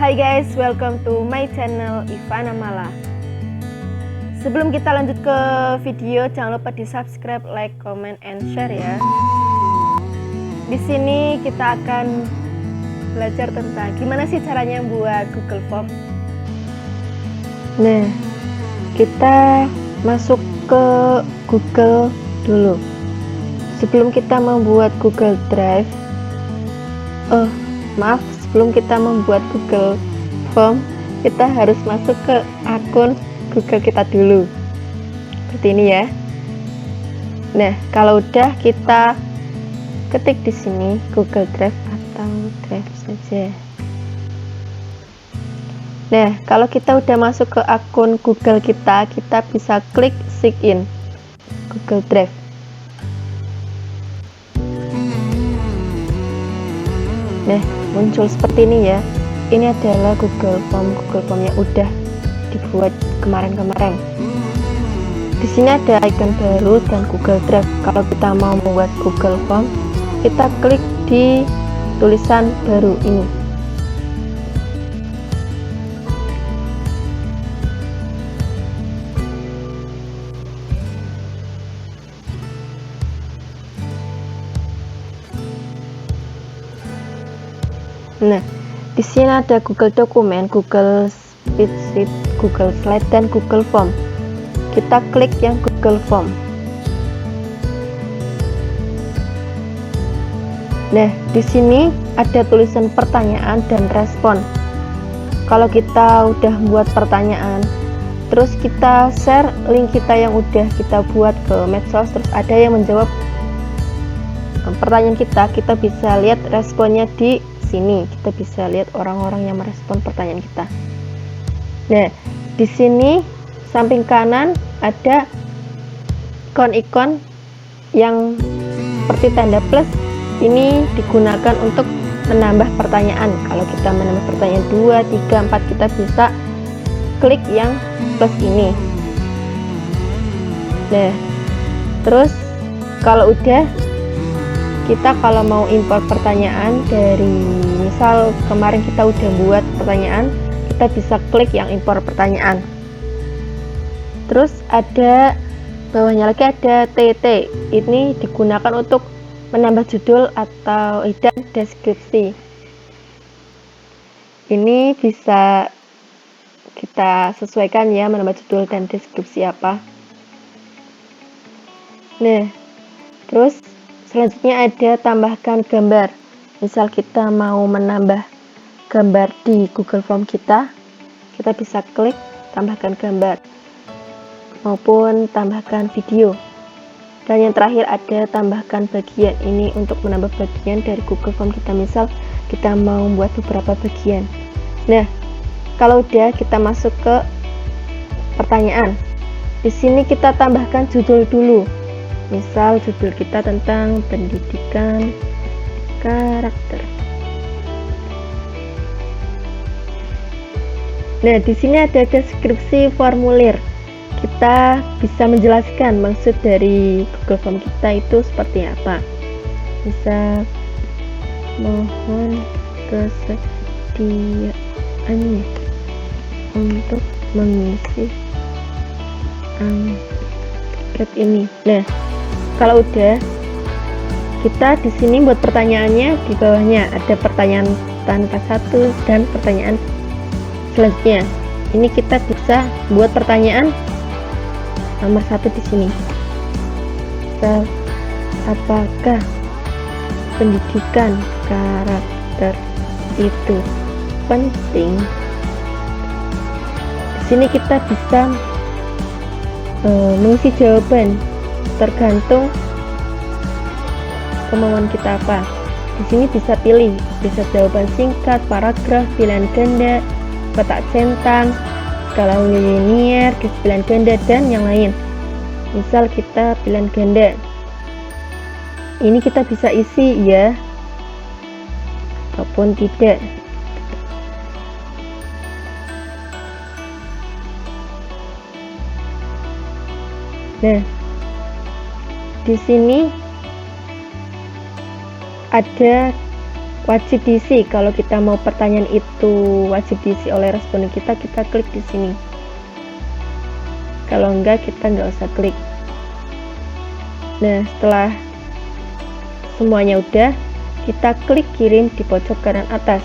Hai guys, welcome to my channel Ivana Mala. Sebelum kita lanjut ke video, jangan lupa di subscribe, like, comment, and share ya. Di sini kita akan belajar tentang gimana sih caranya buat Google Form. Nah, kita masuk ke Google dulu. Sebelum kita membuat Google Drive, sebelum kita membuat Google Form, kita harus masuk ke akun Google kita dulu. Seperti ini ya. Nah, kalau udah kita ketik di sini Google Drive atau Drive saja. Nah, kalau kita udah masuk ke akun Google kita bisa klik sign in Google Drive. Nah, muncul seperti ini ya. Ini adalah Google Form yang udah dibuat kemarin-kemarin. Di sini ada icon baru dan Google Drive. Kalau kita mau membuat Google Form, kita klik di tulisan baru ini. Nah, di sini ada Google Dokumen, Google Spreadsheet, Google Slide, dan Google Form. Kita klik yang Google Form. Nah, di sini ada tulisan pertanyaan dan respon. Kalau kita udah buat pertanyaan, terus kita share link kita yang udah kita buat ke medsos, terus ada yang menjawab pertanyaan kita bisa lihat responnya di sini. Kita bisa lihat orang-orang yang merespon pertanyaan kita. Nah, di sini samping kanan ada ikon yang seperti tanda plus. Ini digunakan untuk menambah pertanyaan. Kalau kita menambah pertanyaan 2, 3, 4, kita bisa klik yang plus ini. Nah, terus kalau udah, kita kalau mau import pertanyaan dari, misal kemarin kita udah buat pertanyaan, kita bisa klik yang import pertanyaan. Terus ada bawahnya lagi ada TT. Ini digunakan untuk menambah judul atau dan deskripsi. Ini bisa kita sesuaikan ya, menambah judul dan deskripsi apa. Nah, terus selanjutnya ada tambahkan gambar. Misal kita mau menambah gambar di Google Form kita bisa klik tambahkan gambar maupun tambahkan video. Dan yang terakhir ada tambahkan bagian. Ini untuk menambah bagian dari Google Form kita. Misal kita mau membuat beberapa bagian. Nah, kalau udah, kita masuk ke pertanyaan. Di sini kita tambahkan judul dulu. Misal judul kita tentang pendidikan karakter. Nah, di sini ada deskripsi formulir. Kita bisa menjelaskan maksud dari Google Form kita itu seperti apa. Bisa mohon kesediaannya untuk mengisi angket ini. Nah, kalau udah, kita di sini buat pertanyaannya, di bawahnya ada pertanyaan tanpa satu dan pertanyaan selanjutnya. Ini kita bisa buat pertanyaan nomor 1 di sini. Apakah pendidikan karakter itu penting? Di sini kita bisa mengisi jawaban tergantung kemauan kita apa. Di sini bisa pilih, bisa jawaban singkat, paragraf, pilihan ganda, kotak centang, skala linier, pilihan ganda, dan yang lain. Misal kita pilihan ganda, ini kita bisa isi ya ataupun tidak. Nah, di sini ada wajib diisi. Kalau kita mau pertanyaan itu wajib diisi oleh responden kita klik di sini. Kalau enggak, kita nggak usah klik. Nah, setelah semuanya udah, kita klik kirim di pojok kanan atas.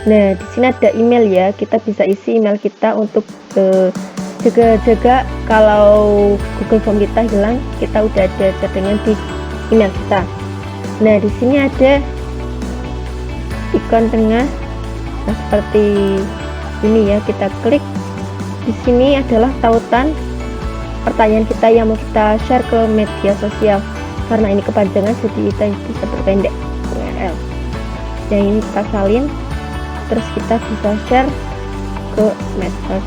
Nah, di sini ada email ya, kita bisa isi email kita untuk jaga-jaga kalau Google Form kita hilang, kita udah ada cadangan di email kita. Nah, di sini ada ikon tengah, nah seperti ini ya, kita klik. Di sini adalah tautan pertanyaan kita yang mau kita share ke media sosial. Karena ini kepanjangan, jadi kita bisa berpendek URL. Nah, ini kita salin, terus kita bisa share ke medsos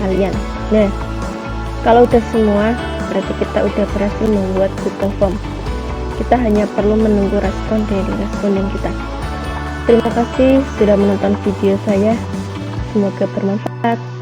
kalian. Nah, kalau udah semua, berarti kita udah berhasil membuat Google Form. Kita hanya perlu menunggu respon dari responden kita. Terima kasih sudah menonton video saya. Semoga bermanfaat.